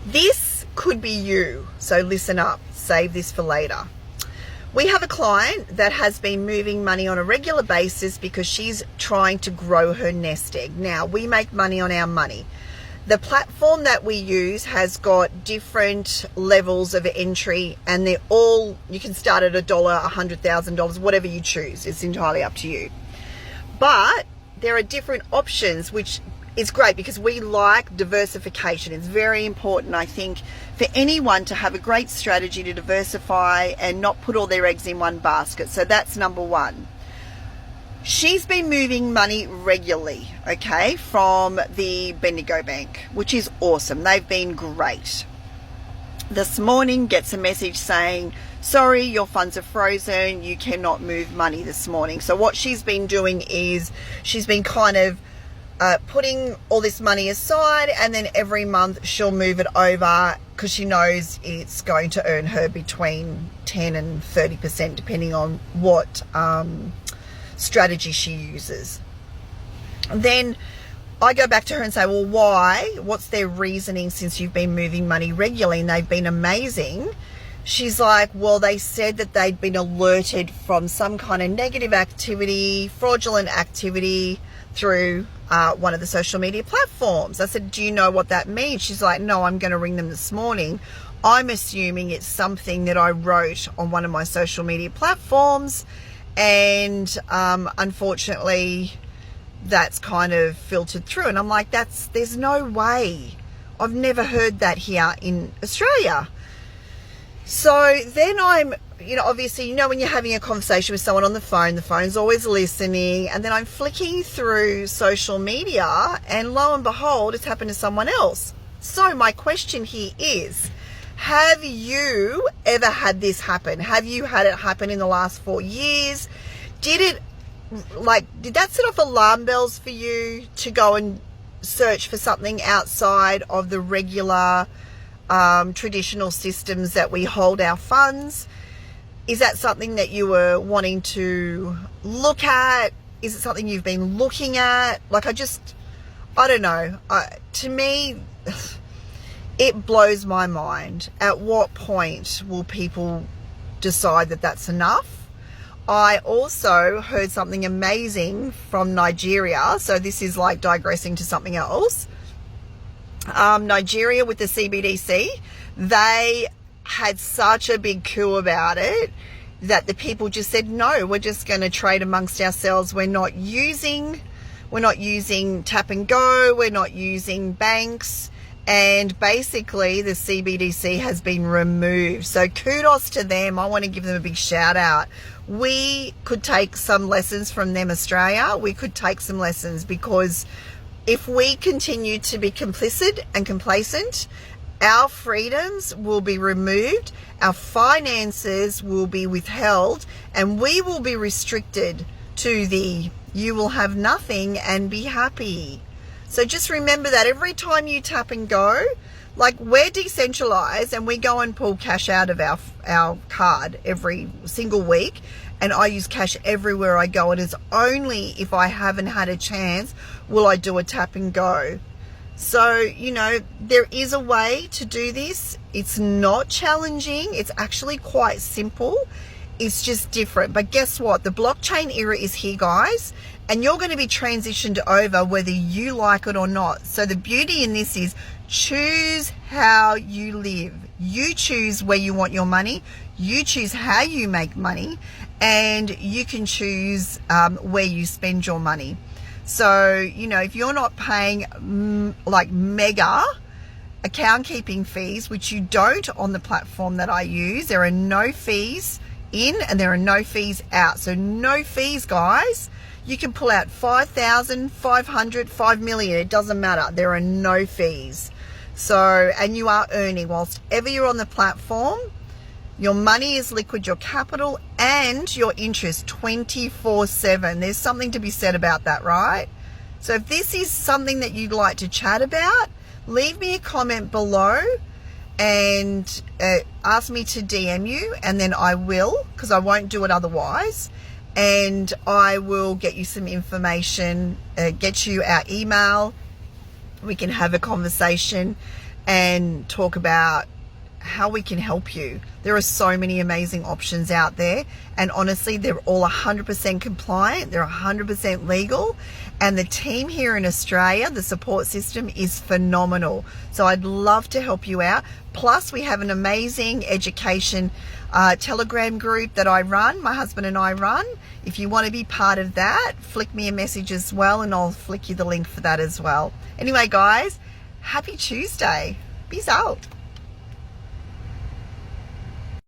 This could be you, so listen up, save this for later. We have a client that has been moving money on a regular basis because she's trying to grow her nest egg. Now, we make money on our money. The platform that we use has got different levels of entry, and they're all, you can start at $1, $100,000, whatever you choose. It's entirely up to you. But there are different options, which is great because we like diversification. It's very important, I think, for anyone to have a great strategy to diversify and not put all their eggs in one basket. So that's number one. She's been moving money regularly, okay, from the Bendigo Bank, which is awesome. They've been great. This morning gets a message saying, sorry, your funds are frozen. You cannot move money this morning. So what she's been doing is she's been kind of putting all this money aside, and then every month she'll move it over because she knows it's going to earn her between 10 and 30% depending on what strategy she uses. Then I go back to her and say, well, why? What's their reasoning since you've been moving money regularly and they've been amazing? She's like, well, they said that they'd been alerted from some kind of negative activity, fraudulent activity through one of the social media platforms. I said, do you know what that means? She's like, no, I'm going to ring them this morning. I'm assuming it's something that I wrote on one of my social media platforms, and unfortunately that's kind of filtered through. And I'm like, there's no way. I've never heard that here in Australia. So then I'm, obviously, when you're having a conversation with someone on the phone's always listening. And then I'm flicking through social media, and lo and behold, it's happened to someone else. So my question here is, have you ever had this happen? Have you had it happen in the last 4 years? Did that set off alarm bells for you to go and search for something outside of the regular traditional systems that we hold our funds? Is that something that you were wanting to look at? Is it something you've been looking at? I don't know. To me, it blows my mind. At what point will people decide that that's enough? I also heard something amazing from Nigeria. So this is like digressing to something else. Nigeria with the CBDC, they had such a big coup about it that the people just said, no, we're just going to trade amongst ourselves. We're not using tap and go. We're not using banks. And basically the CBDC has been removed. So kudos to them. I want to give them a big shout out. We could take some lessons from them, Australia. We could take some lessons, because if we continue to be complicit and complacent, our freedoms will be removed, our finances will be withheld, and we will be restricted to the you will have nothing and be happy. So just remember that every time you tap and go, like, we're decentralized and we go and pull cash out of our card every single week, and I use cash everywhere I go. It is only if I haven't had a chance will I do a tap and go. So, there is a way to do this. It's not challenging. It's actually quite simple. It's just different. But guess what? The blockchain era is here, guys, and you're going to be transitioned over whether you like it or not. So the beauty in this is choose how you live. You choose where you want your money. You choose how you make money, and you can choose where you spend your money. So, if you're not paying like mega account keeping fees, which you don't on the platform that I use, there are no fees in and there are no fees out. So no fees, guys. You can pull out 5,000, 500, 5 million. It doesn't matter. There are no fees. So, and you are earning whilst ever you're on the platform. Your money is liquid, your capital and your interest 24/7. There's something to be said about that, right? So if this is something that you'd like to chat about, leave me a comment below and ask me to DM you, and then I will, because I won't do it otherwise. And I will get you some information, get you our email. We can have a conversation and talk about how we can help you. There are so many amazing options out there, and honestly, they're all 100% compliant, they're 100% legal, and the team here in Australia, the support system is phenomenal. So I'd love to help you out. Plus, we have an amazing education Telegram group that I run, my husband and I run. If you want to be part of that, flick me a message as well, and I'll flick you the link for that as well. Anyway, guys, happy Tuesday. Peace out.